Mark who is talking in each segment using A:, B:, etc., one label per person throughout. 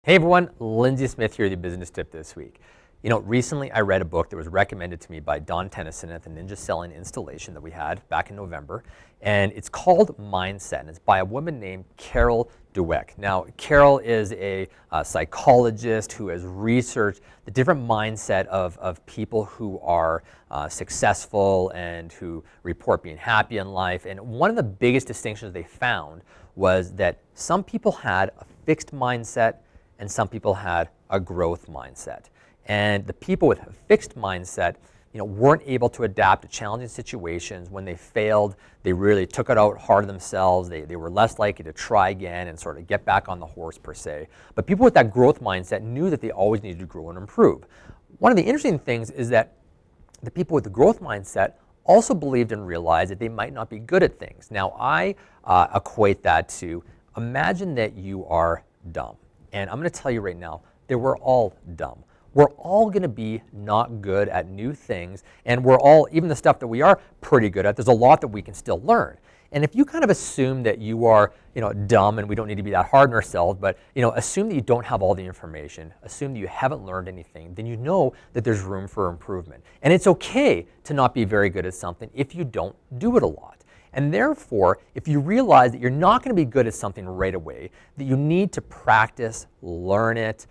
A: Hey everyone, Lindsay Smith here, the business tip this week. Recently I read a book that was recommended to me by Don Tennyson at the Ninja Selling installation that we had back in November, and it's called Mindset, and it's by a woman named Carol Dweck. Now, Carol is a psychologist who has researched the different mindset of people who are successful and who report being happy in life, and one of the biggest distinctions they found was that some people had a fixed mindset and some people had a growth mindset. And the people with a fixed mindset, weren't able to adapt to challenging situations. When they failed, they really took it out hard on themselves. They were less likely to try again and sort of get back on the horse per se. But people with that growth mindset knew that they always needed to grow and improve. One of the interesting things is that the people with the growth mindset also believed and realized that they might not be good at things. Now, I equate that to imagine that you are dumb. And I'm going to tell you right now that we're all dumb. We're all going to be not good at new things, and we're all, even the stuff that we are pretty good at, there's a lot that we can still learn. And if you kind of assume that you are, dumb, and we don't need to be that hard on ourselves, but assume that you don't have all the information, assume that you haven't learned anything, then you know that there's room for improvement. And it's okay to not be very good at something if you don't do it a lot. And therefore, if you realize that you're not going to be good at something right away, that you need to practice, learn it,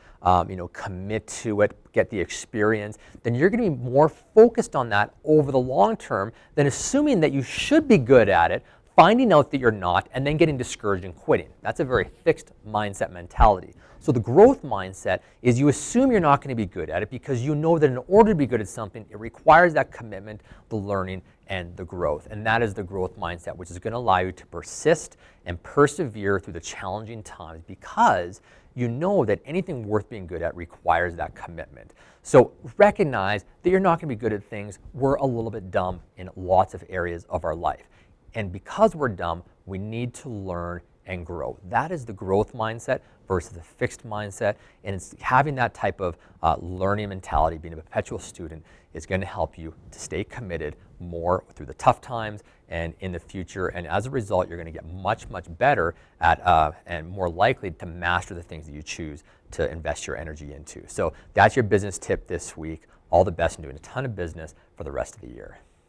A: commit to it, get the experience, then you're going to be more focused on that over the long term than assuming that you should be good at it, finding out that you're not, and then getting discouraged and quitting. That's a very fixed mindset mentality. So the growth mindset is you assume you're not going to be good at it because you know that in order to be good at something, it requires that commitment, the learning, and the growth. And that is the growth mindset, which is going to allow you to persist and persevere through the challenging times because you know that anything worth being good at requires that commitment. So recognize that you're not going to be good at things. We're a little bit dumb in lots of areas of our life. And because we're dumb, we need to learn and grow. That is the growth mindset versus the fixed mindset. And it's having that type of learning mentality, being a perpetual student, is going to help you to stay committed more through the tough times and in the future. And as a result, you're going to get much, much better at and more likely to master the things that you choose to invest your energy into. So that's your business tip this week. All the best in doing a ton of business for the rest of the year.